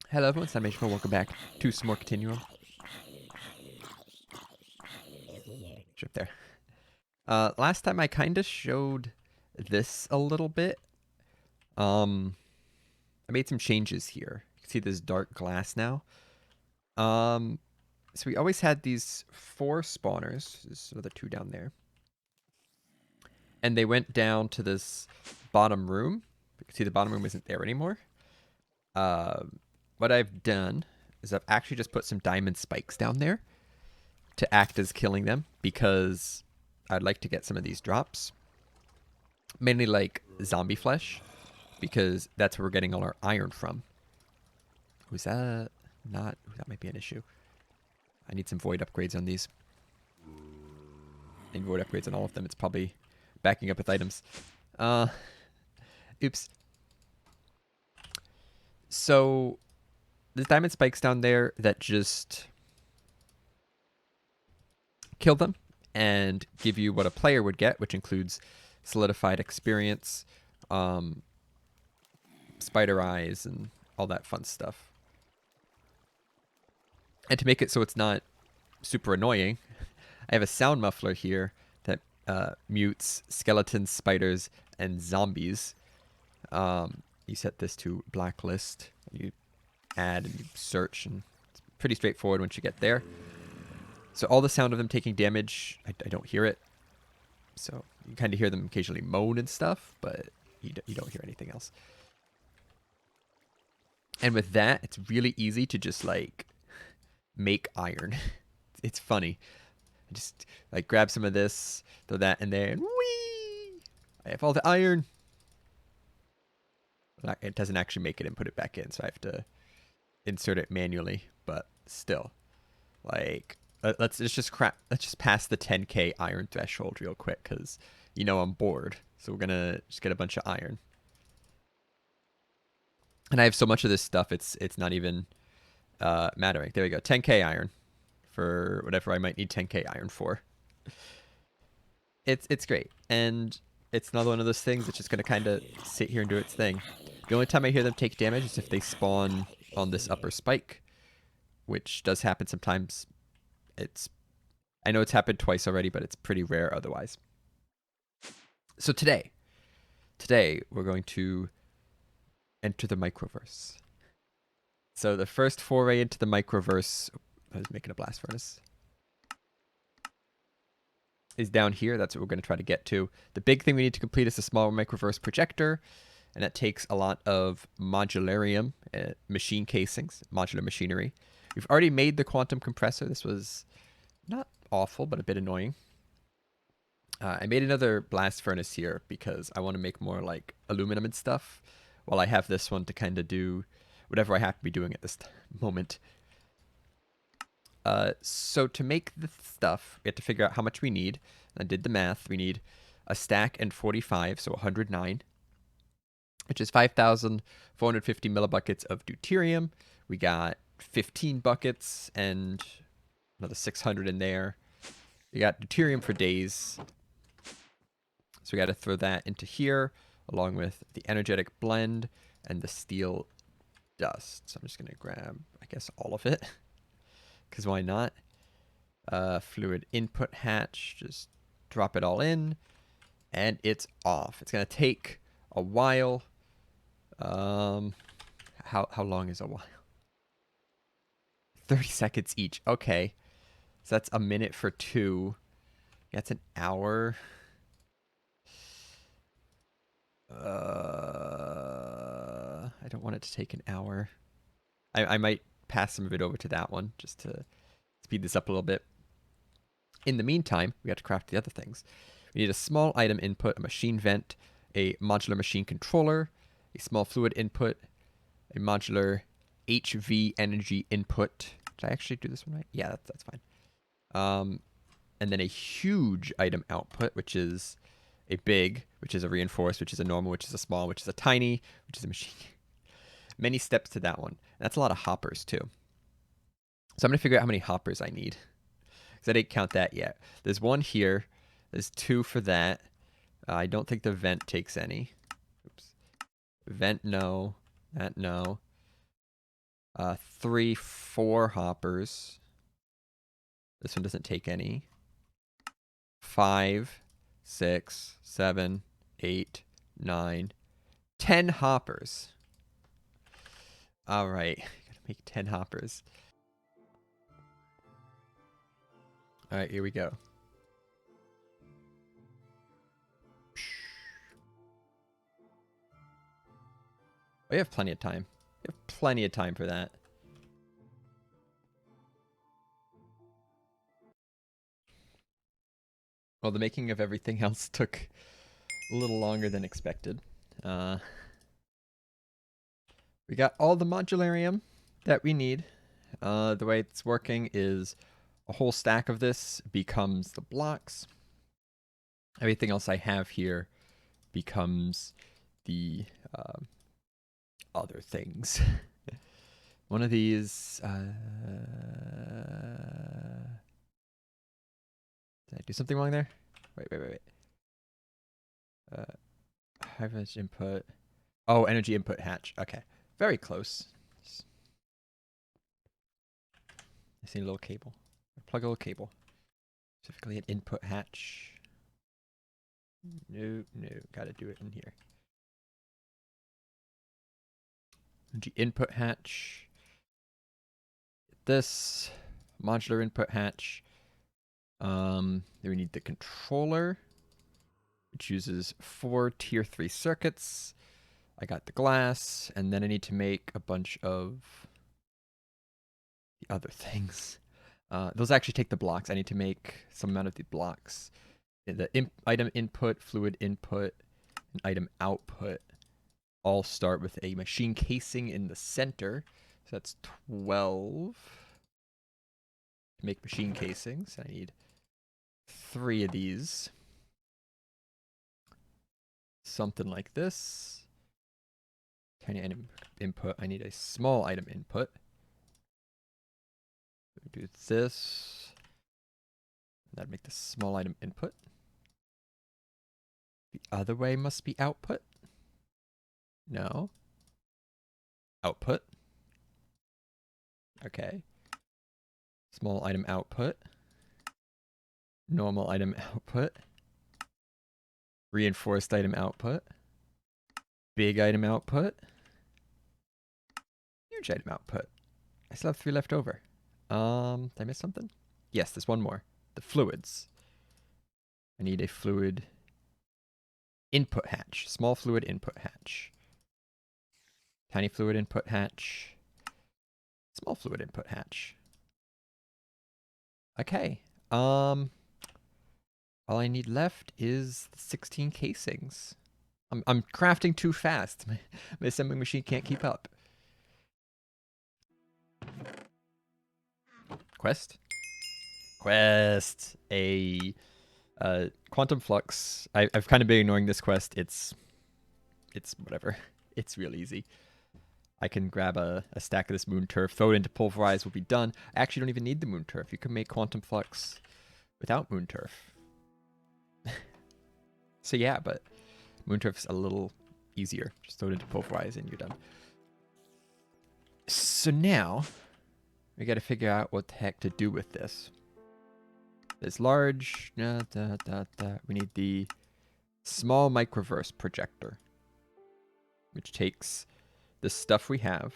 Hello everyone, it's Animation. Welcome back to some more Continuum. Up there. Last time I kind of showed this a little bit. I made some changes here. You can see this dark glass now. So we always had these 4 spawners. There's another 2 down there. And they went down to this bottom room. You can see the bottom room isn't there anymore. What I've done is I've actually just put some diamond spikes down there to act as killing them, because I'd like to get some of these drops. Mainly like zombie flesh, because that's where we're getting all our iron from. Was that not? That might be an issue. I need some void upgrades on these. I need void upgrades on all of them. It's probably backing up with items. Oops. So there's diamond spikes down there that just kill them and give you what a player would get, which includes solidified experience, spider eyes, and all that fun stuff. And to make it so it's not super annoying, I have a sound muffler here that mutes skeletons, spiders, and zombies. You set this to blacklist. You add and you search, and it's pretty straightforward once you get there. So all the sound of them taking damage, I don't hear it. So you kind of hear them occasionally moan and stuff, but you don't hear anything else. And with that, it's really easy to just like make iron. It's funny. I just like grab some of this, throw that in there, and whee! I have all the iron. It doesn't actually make it and put it back in, so I have to insert it manually. But still, like, let's just pass the 10k iron threshold real quick, because I'm bored. So we're gonna just get a bunch of iron. And I have so much of this stuff, it's not even mattering. There we go, 10k iron for whatever I might need 10k iron for. It's great, and it's another one of those things that's just gonna kind of sit here and do its thing. The only time I hear them take damage is if they spawn on this upper spike, which does happen sometimes. I know it's happened twice already, but it's pretty rare otherwise. So today we're going to enter the Microverse. So the first foray into the Microverse, I was making a blast furnace, is down here. That's what we're going to try to get to. The big thing we need to complete is a small Microverse projector, and that takes a lot of modularium, machine casings, modular machinery. We've already made the quantum compressor. This was not awful, but a bit annoying. I made another blast furnace here because I want to make more like aluminum and stuff, while I have this one to kind of do whatever I have to be doing at this moment. So to make the stuff, we have to figure out how much we need. I did the math. We need a stack and 45, so 109, which is 5,450 millibuckets of deuterium. We got 15 buckets and another 600 in there. We got deuterium for days. So we got to throw that into here, along with the energetic blend and the steel dust. So I'm just going to grab, I guess, all of it, because why not? Fluid input hatch, just drop it all in, and it's off. It's going to take a while. How long is a while? 30 seconds each. Okay. So that's a minute for 2. That's an hour. I don't want it to take an hour. I might pass some of it over to that one just to speed this up a little bit. In the meantime, we have to craft the other things. We need a small item input, a machine vent, a modular machine controller, a small fluid input, a modular HV energy input. Did I actually do this one right? Yeah, that's fine. And then a huge item output, which is a big, which is a reinforced, which is a normal, which is a small, which is a tiny, which is a machine. Many steps to that one. That's a lot of hoppers too. So I'm going to figure out how many hoppers I need, because I didn't count that yet. There's 1 here. There's 2 for that. I don't think the vent takes any. Oops. Vent, no. That, no. 3, 4 hoppers. This one doesn't take any. 5, 6, 7, 8, 9, 10 hoppers. All right, gotta make 10 hoppers. All right, here we go. We have plenty of time. We have plenty of time for that. Well, the making of everything else took a little longer than expected. We got all the modularium that we need. The way it's working is a whole stack of this becomes the blocks. Everything else I have here becomes the other things. One of these... Did I do something wrong there? Wait. High voltage input. Oh, energy input hatch. Okay. Very close. I see a little cable. Plug a little cable. Specifically an input hatch. No. Gotta do it in here. Energy input hatch. This. Modular input hatch. Then we need the controller, which uses 4 tier 3 circuits. I got the glass, and then I need to make a bunch of the other things. Those actually take the blocks. I need to make some amount of the blocks. The item input, fluid input, and item output all start with a machine casing in the center. So that's 12 to make machine casings. I need 3 of these. Something like this. Tiny item input. I need a small item input. Do this. That'd make the small item input. The other way must be output. No. Output. Okay. Small item output. Normal item output. Reinforced item output. Big item output. Huge item output. I still have 3 left over. Did I miss something? Yes, there's one more. The fluids. I need a fluid input hatch. Small fluid input hatch. Tiny fluid input hatch. Small fluid input hatch. Okay. All I need left is the 16 casings. I'm crafting too fast. My assembling machine can't keep up. Quest? A quantum flux. I've kind of been ignoring this quest. It's whatever. It's real easy. I can grab a stack of this moon turf, throw it into pulverize, we'll be done. I actually don't even need the moon turf. You can make quantum flux without moon turf. So yeah, but moon turf's a little easier. Just throw it into pulverize and you're done. So now we got to figure out what the heck to do with this. This large, we need the small microverse projector, which takes the stuff we have.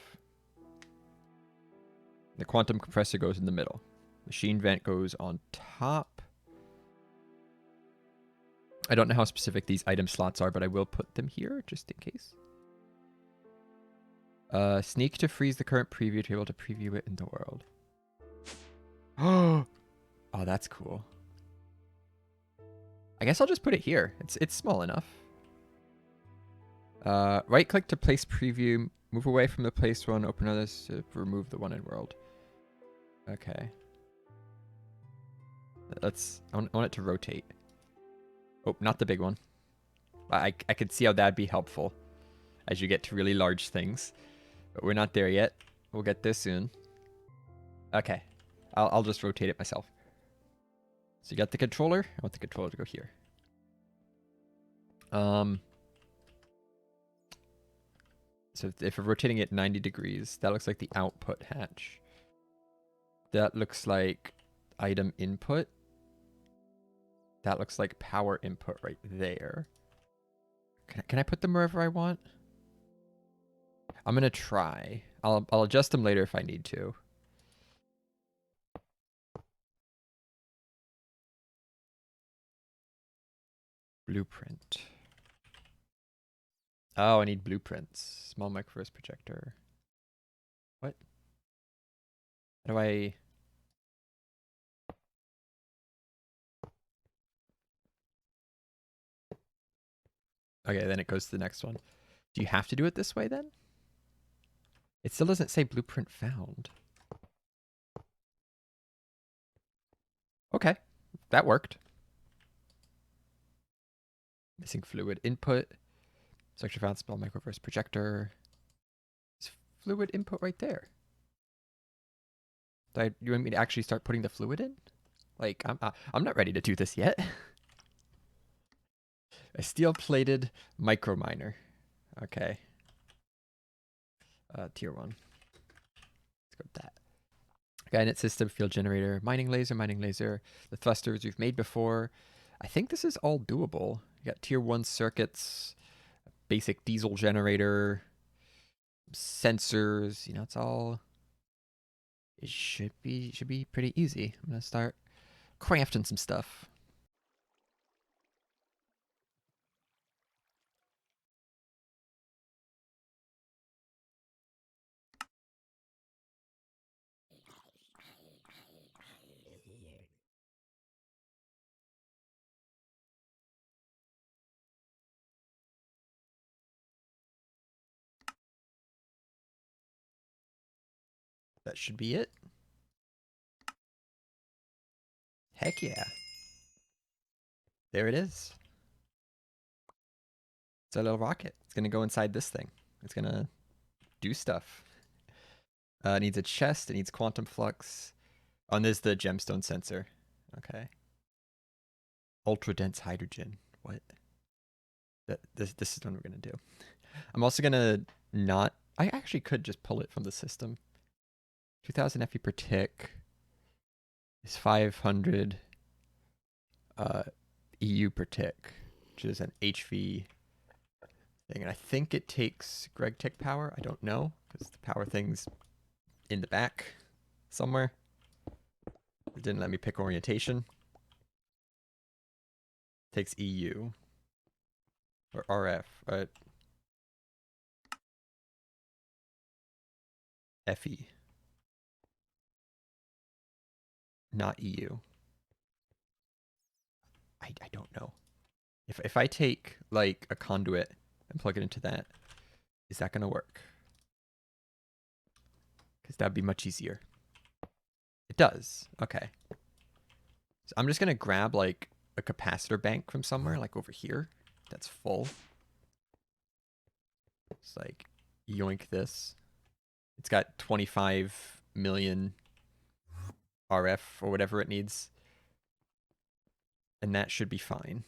The quantum compressor goes in the middle. Machine vent goes on top. I don't know how specific these item slots are, but I will put them here just in case. Sneak to freeze the current preview to be able to preview it in the world. Oh, that's cool. I guess I'll just put it here. It's small enough. Right click to place preview. Move away from the place one. Open others to remove the one in world. Okay. I want it to rotate. Oh, not the big one. I could see how that'd be helpful as you get to really large things. But we're not there yet. We'll get there soon. Okay. I'll just rotate it myself. So you got the controller. I want the controller to go here. So if we're rotating it 90 degrees, that looks like the output hatch. That looks like item input. That looks like power input right there. Can I put them wherever I want? I'm going to try. I'll adjust them later if I need to. Blueprint. Oh, I need blueprints. Small Microverse projector. What? How do I... Okay, then it goes to the next one. Do you have to do it this way then? It still doesn't say blueprint found. Okay, that worked. Missing fluid input. Structure found, small Microverse projector. There's fluid input right there. You want me to actually start putting the fluid in? Like, I'm not ready to do this yet. A steel-plated micro miner. Okay. Tier 1. Let's go with that. Guidance system, field generator, mining laser. The thrusters we've made before. I think this is all doable. You got tier 1 circuits, basic diesel generator, sensors. You know, it's all... It should be pretty easy. I'm gonna start crafting some stuff. That should be it. Heck yeah. There it is. It's a little rocket. It's gonna go inside this thing. It's gonna do stuff. It needs a chest. It needs quantum flux. Oh, and there's the gemstone sensor. Okay. Ultra dense hydrogen. What? This is what we're gonna do. I'm also gonna not. I actually could just pull it from the system. 2000 FE per tick is 500 EU per tick, which is an HV thing. And I think it takes Greg tick power. I don't know because the power thing's in the back somewhere. It didn't let me pick orientation. Takes EU or RF. FE. Not EU. I don't know. If I take like a conduit and plug it into that, is that gonna work? Because that'd be much easier. It does. Okay. So I'm just gonna grab like a capacitor bank from somewhere, like over here, that's full. It's like yoink this. It's got 25 million RF or whatever it needs. And that should be fine.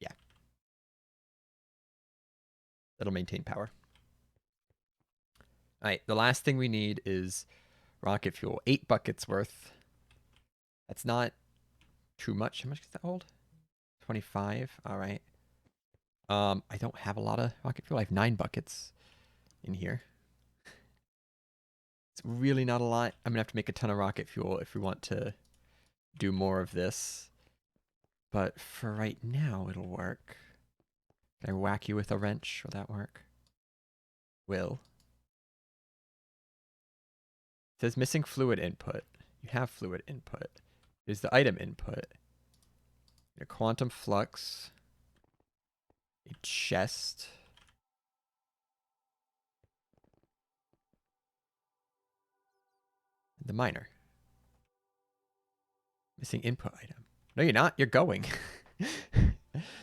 Yeah. That'll maintain power. All right, the last thing we need is rocket fuel. 8 buckets worth. That's not too much. How much does that hold? 25. All right. I don't have a lot of rocket fuel. I have 9 buckets in here. It's really not a lot. I'm gonna have to make a ton of rocket fuel if we want to do more of this. But for right now, it'll work. Can I whack you with a wrench? Will that work? Will. It says missing fluid input. You have fluid input. Here's the item input. A quantum flux. A chest. The miner. Missing input item. No, you're not. You're going.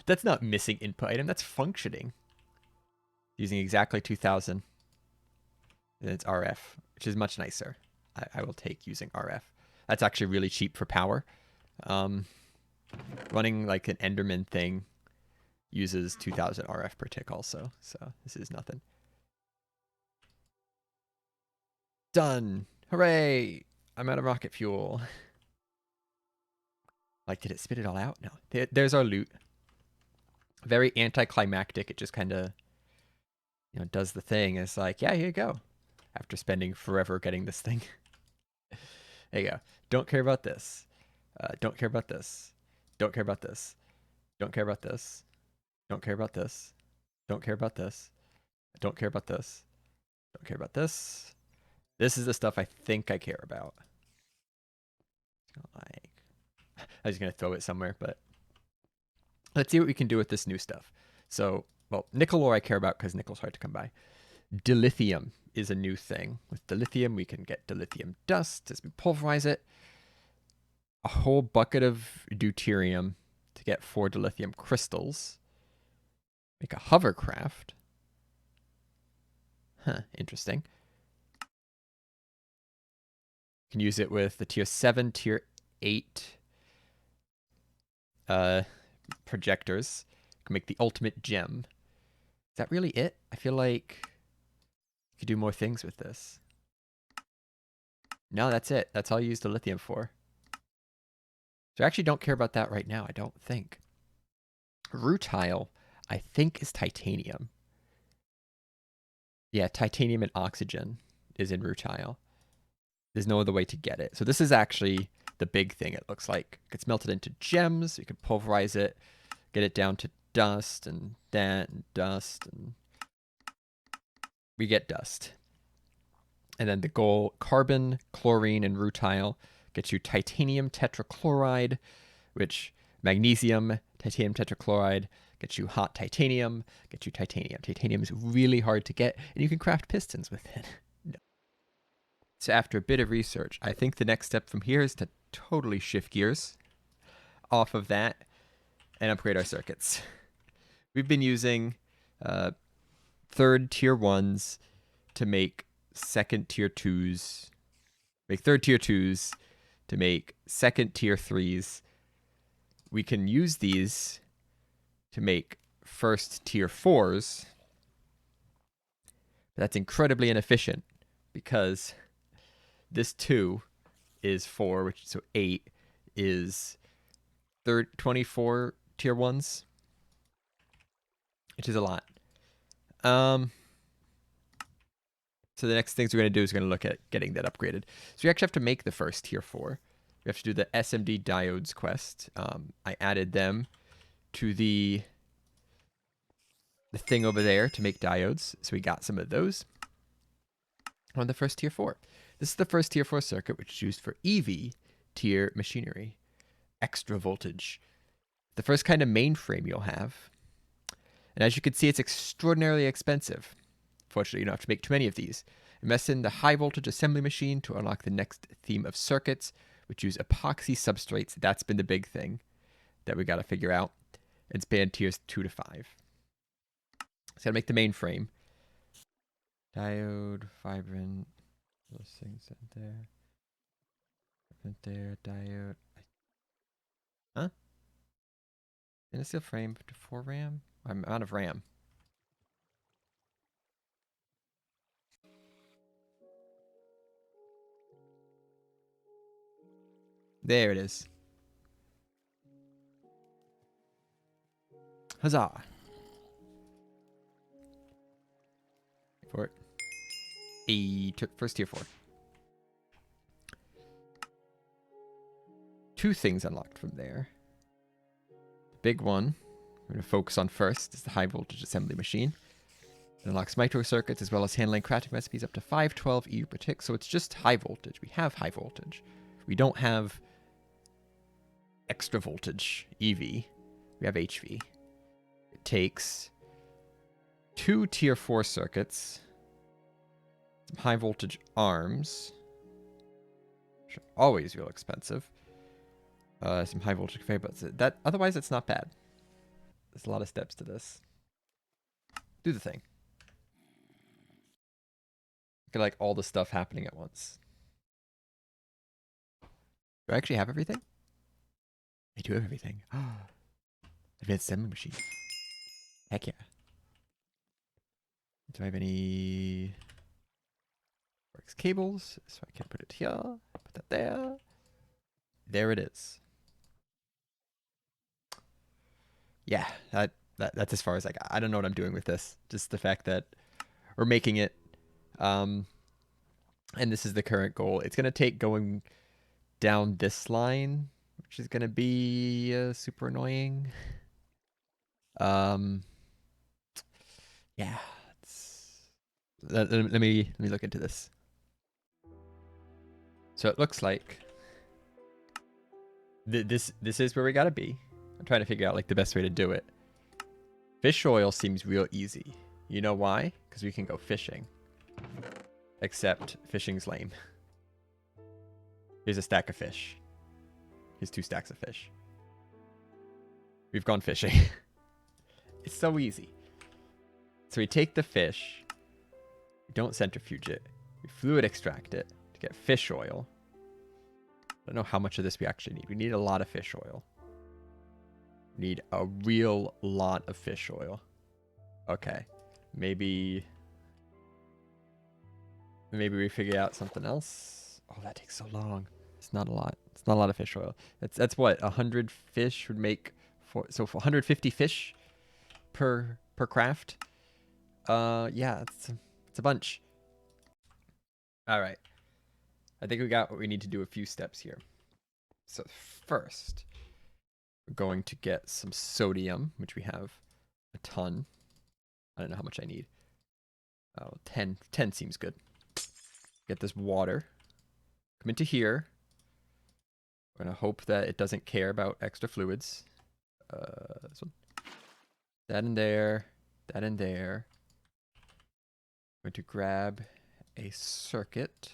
That's not missing input item. That's functioning. Using exactly 2000. And it's RF, which is much nicer. I will take using RF. That's actually really cheap for power. Running like an Enderman thing uses 2000 RF per tick also, so this is nothing. Done! Hooray! I'm out of rocket fuel. Like, did it spit it all out? No. There's our loot. Very anticlimactic. It just kind of, does the thing. It's like, yeah, here you go. After spending forever getting this thing. There you go. Don't care about this. Don't care about this. Don't care about this. Don't care about this. Don't care about this. Don't care about this. Don't care about this. Don't care about this. This is the stuff I think I care about. Like, I was gonna throw it somewhere, but let's see what we can do with this new stuff. So, well, nickel ore I care about because nickel's hard to come by. Dilithium is a new thing. With dilithium, we can get dilithium dust as we pulverize it. A whole bucket of deuterium to get 4 dilithium crystals. Make a hovercraft. Huh, interesting. You can use it with the tier 7, tier 8 projectors. You can make the ultimate gem. Is that really it? I feel like you could do more things with this. No, that's it. That's all you use the lithium for. So I actually don't care about that right now, I don't think. Rutile, I think, is titanium. Yeah, titanium and oxygen is in rutile. There's no other way to get it. So this is actually the big thing, it looks like. It gets melted into gems. You can pulverize it, get it down to dust and that and dust. And we get dust. And then the gold, carbon, chlorine, and rutile gets you titanium tetrachloride, which magnesium, titanium tetrachloride, gets you hot titanium, gets you titanium. Titanium is really hard to get, and you can craft pistons with it. No. So after a bit of research, I think the next step from here is to totally shift gears off of that and upgrade our circuits. We've been using third tier 1s to make second tier 2s, make third tier 2s to make second tier 3s. We can use these to make first tier 4s, but that's incredibly inefficient because this 2 is 4, which so 8 is 24 tier 1s, which is a lot. So the next things we're going to do is we're going to look at getting that upgraded. So we actually have to make the first tier 4. We have to do the SMD diodes quest. I added them to the thing over there to make diodes. So we got some of those on the first tier 4. This is the first tier 4 circuit, which is used for EV tier machinery. Extra voltage. The first kind of mainframe you'll have. And as you can see, it's extraordinarily expensive. Fortunately, you don't have to make too many of these. Invest in the high voltage assembly machine to unlock the next theme of circuits, which use epoxy substrates. That's been the big thing that we got to figure out. And span tiers 2 to 5. So gotta make the mainframe. Diode, vibrant, those things in there. Vibrant there, diode. Huh? Stainless steel frame to 4 RAM? I'm out of RAM. There it is. Huzzah. For it. First tier 4. 2 things unlocked from there. The big one we're going to focus on first is the high voltage assembly machine. It unlocks micro circuits as well as handling crafting recipes up to 512 EU per tick. So it's just high voltage. We have high voltage. We don't have extra voltage EV. We have HV. It takes 2 tier 4 circuits, some high voltage arms, which are always real expensive, some high voltage conveyor belts. Otherwise, it's not bad. There's a lot of steps to this. Do the thing. Look at like all the stuff happening at once. Do I actually have everything? I do have everything. Advanced assembly machine. Heck yeah. Do I have any works cables? So I can put it here. Put that there. There it is. Yeah, that's as far as I got. I don't know what I'm doing with this. Just the fact that we're making it. And this is the current goal. It's going to take going down this line, which is going to be super annoying. Yeah. Let me look into this. So it looks like this is where we gotta be. I'm trying to figure out like the best way to do it. Fish oil seems real easy. You know why? Because we can go fishing. Except fishing's lame. Here's a stack of fish. Here's 2 stacks of fish. We've gone fishing. It's so easy. So we take the fish. We don't centrifuge it. We fluid extract it to get fish oil. I don't know how much of this we actually need. We need a lot of fish oil. We need a real lot of fish oil. Okay. Maybe we figure out something else. Oh, that takes so long. It's not a lot. It's not a lot of fish oil. That's what 100 fish would make for 150 fish per craft. Yeah, it's a bunch. All right. I think we got what we need to do a few steps here. So first, we're going to get some sodium, which we have a ton. I don't know how much I need. Oh, 10 seems good. Get this water. Come into here. We're going to hope that it doesn't care about extra fluids. This one. That in there. That in there. I'm going to grab a circuit.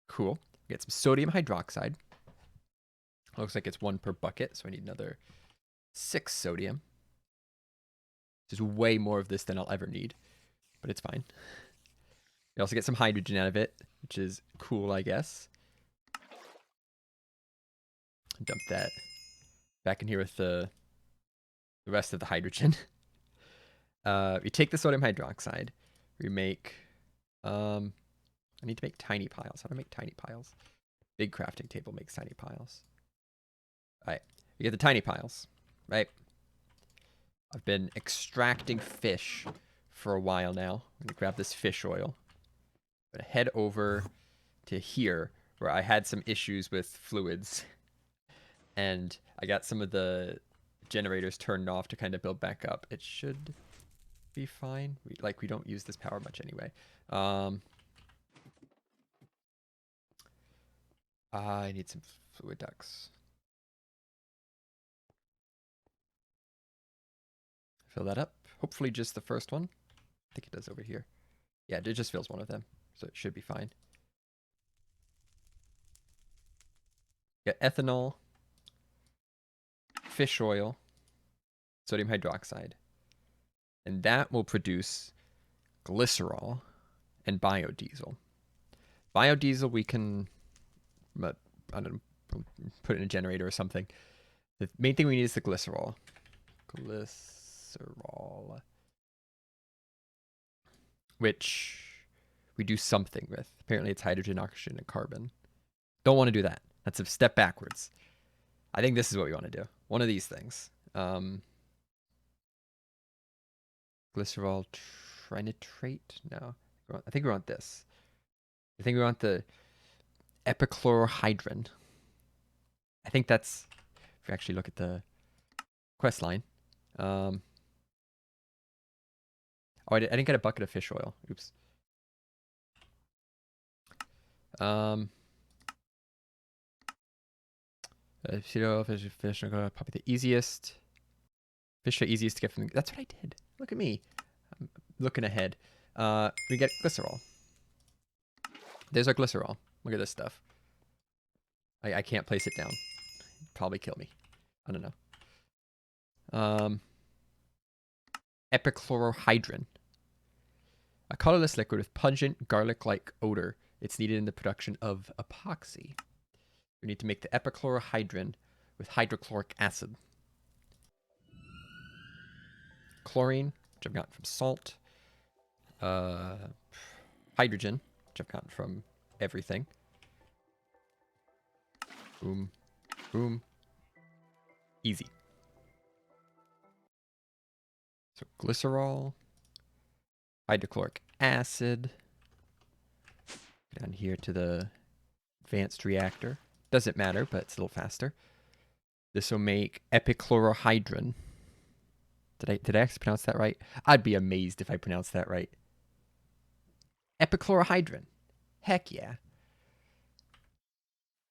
Cool. Get some sodium hydroxide. Looks like it's 1 per bucket, so I need another 6 sodium. There's way more of this than I'll ever need, but it's fine. We also get some hydrogen out of it, which is cool, I guess. Dump that back in here with the rest of the hydrogen. We take the sodium hydroxide. We make... I need to make tiny piles. How do I make tiny piles? Big crafting table makes tiny piles. All right. We get the tiny piles, right? I've been extracting fish for a while now. I'm going to grab this fish oil. I'm going to head over to here where I had some issues with fluids. And I got some of the generators turned off to kind of build back up. It should be fine. We don't use this power much anyway. I need some fluid ducts. Fill that up. Hopefully just the first one. I think it does over here. Yeah, it just fills one of them, so it should be fine. Got ethanol, fish oil, sodium hydroxide, and that will produce glycerol and biodiesel. Biodiesel we can, I don't know, put in a generator or something. The main thing we need is the glycerol. Glycerol. Which we do something with. Apparently it's hydrogen, oxygen, and carbon. Don't want to do that. That's a step backwards. I think this is what we want to do. One of these things. Glycerol trinitrate? No. I think we want this. I think we want the Epichlorohydrin. I think that's... If we actually look at the quest line. Oh, I didn't get a bucket of fish oil. Oops. Probably the easiest. Fish are easiest to get from. That's what I did. Look at me. I'm looking ahead. We get glycerol. There's our glycerol. Look at this stuff. I can't place it down. It'd probably kill me. I don't know. Epichlorohydrin. A colorless liquid with pungent garlic-like odor. It's needed in the production of epoxy. We need to make the epichlorohydrin with hydrochloric acid. Chlorine, which I've gotten from salt. Hydrogen, which I've gotten from everything. Boom. Boom. Easy. So glycerol, hydrochloric acid. Down here to the advanced reactor. Doesn't matter, but it's a little faster. This will make epichlorohydrin. Did I actually pronounce that right? I'd be amazed if I pronounced that right. Epichlorohydrin. Heck yeah.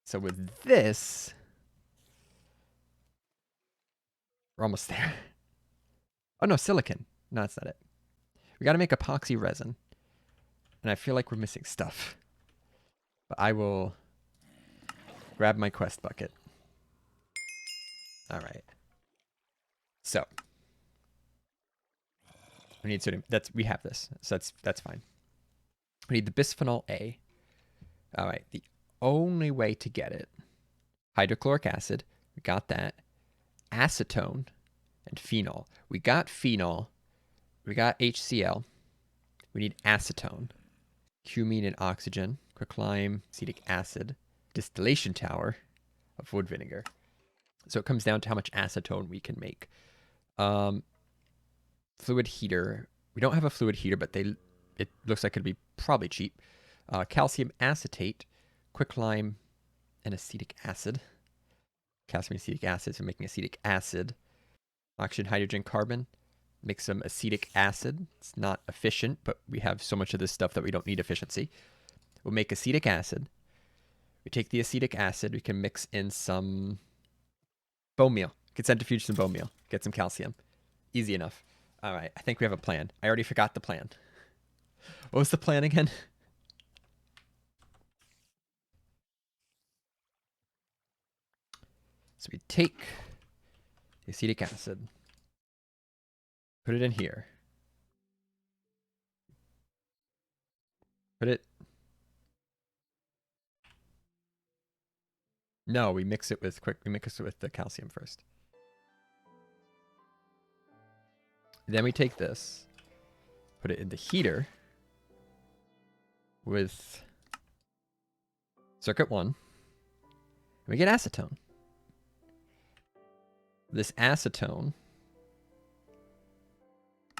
So with this, we're almost there. Oh no, silicon. No, that's not it. We got to make epoxy resin. And I feel like we're missing stuff. But I will grab my quest bucket. All right. So we need sodium. We have this, so that's fine. We need the bisphenol A. All right. The only way to get it: hydrochloric acid. We got that. Acetone and phenol. We got phenol. We got HCl. We need acetone. Cumene and oxygen. Quicklime, acetic acid. Distillation tower of wood vinegar. So it comes down to how much acetone we can make. Fluid heater. We don't have a fluid heater, but it looks like it'd be probably cheap. Calcium acetate, quicklime, and acetic acid. Calcium and acetic acid, so making acetic acid. Oxygen, hydrogen, carbon. Make some acetic acid. It's not efficient, but we have so much of this stuff that we don't need efficiency. We'll make acetic acid. We take the acetic acid. We can mix in some bone meal. We can centrifuge some bone meal. Get some calcium. Easy enough. All right, I think we have a plan. I already forgot the plan. What was the plan again? So we take the acetic acid, put it in here. Put it... No, we mix it with the calcium first. Then we take this, put it in the heater with circuit 1, and we get acetone. This acetone,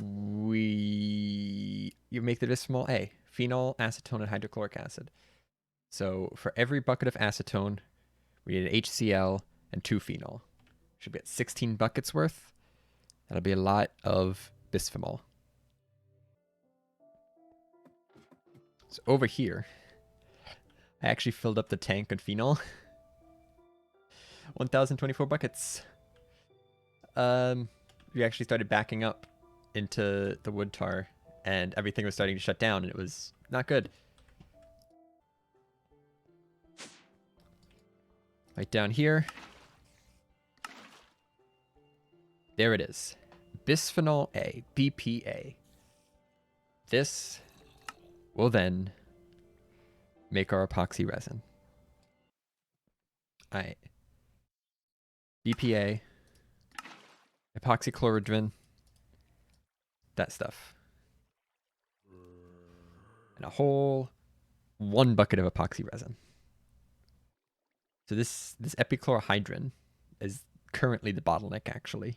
you make the bisphenol A, phenol, acetone, and hydrochloric acid. So for every bucket of acetone, we need an HCl and 2 phenol. Should be at 16 buckets worth. That'll be a lot of bisphenol. So over here, I actually filled up the tank on phenol. 1,024 buckets. We actually started backing up into the wood tar, and everything was starting to shut down, and it was not good. Right down here. There it is. Bisphenol A, BPA. This will then make our epoxy resin. All right. BPA, Epichlorohydrin, that stuff. And a whole 1 bucket of epoxy resin. So this epichlorohydrin is currently the bottleneck, actually.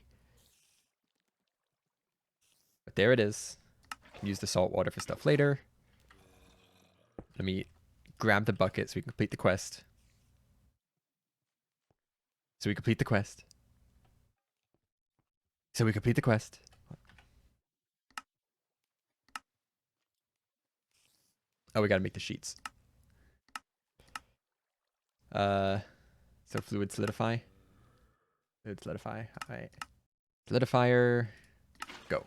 But there it is. Use the salt water for stuff later. Let me grab the bucket so we can complete the quest. So we complete the quest. Oh, we gotta make the sheets. So fluid solidify. Fluid solidify. All right. Solidifier. Go.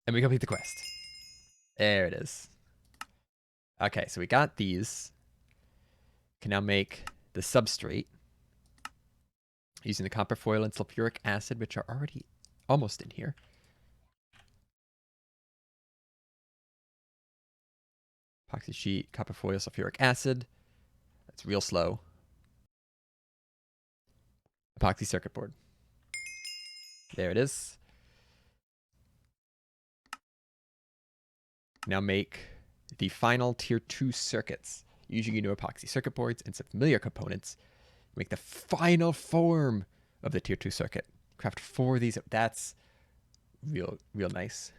And we complete the quest. There it is. Okay, so we got these. Can now make the substrate using the copper foil and sulfuric acid, which are already almost in here. Epoxy sheet, copper foil, sulfuric acid. It's real slow. Epoxy circuit board. There it is. Now make the final tier 2 circuits. Using your new epoxy circuit boards and some familiar components, make the final form of the tier 2 circuit. Craft 4 of these. That's real nice.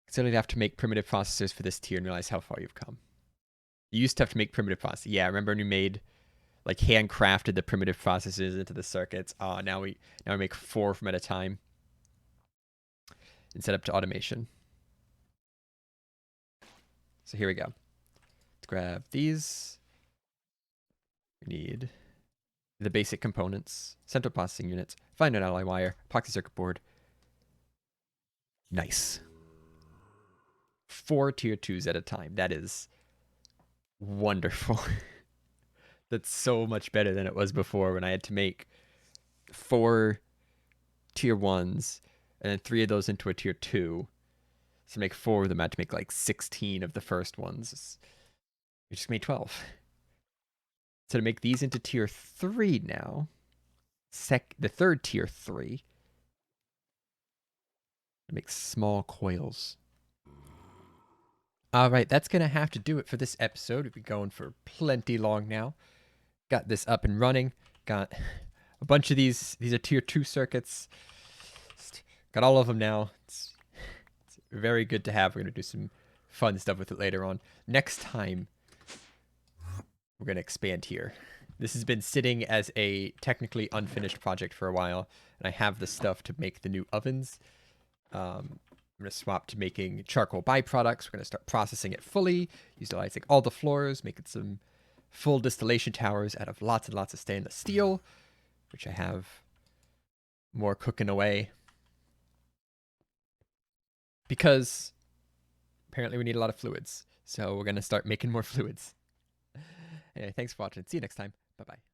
Considering you have to make primitive processors for this tier and realize how far you've come. You used to have to make primitive processors. Yeah, I remember when you made, like, handcrafted the primitive processors into the circuits. Now we make 4 of them at a time and set up to automation. So here we go. Let's grab these. We need the basic components, central processing units, fine node alloy wire, epoxy circuit board. Nice. 4 tier 2s at a time. That is wonderful. That's so much better than it was before when I had to make 4 tier 1s and then 3 of those into a tier 2. So make 4 of them, I had to make like 16 of the first ones. We just made 12. So to make these into tier 3 now, the third tier 3, make small coils. All right, that's going to have to do it for this episode. We've been going for plenty long now. Got this up and running. Got a bunch of these. These are tier 2 circuits. Got all of them now. It's very good to have. We're going to do some fun stuff with it later on. Next time, we're going to expand here. This has been sitting as a technically unfinished project for a while, and I have the stuff to make the new ovens. I'm going to swap to making charcoal byproducts. We're going to start processing it fully, utilizing all the floors, making some full distillation towers out of lots and lots of stainless steel, which I have more cooking away. Because apparently we need a lot of fluids. So we're going to start making more fluids. Anyway, thanks for watching. See you next time. Bye-bye.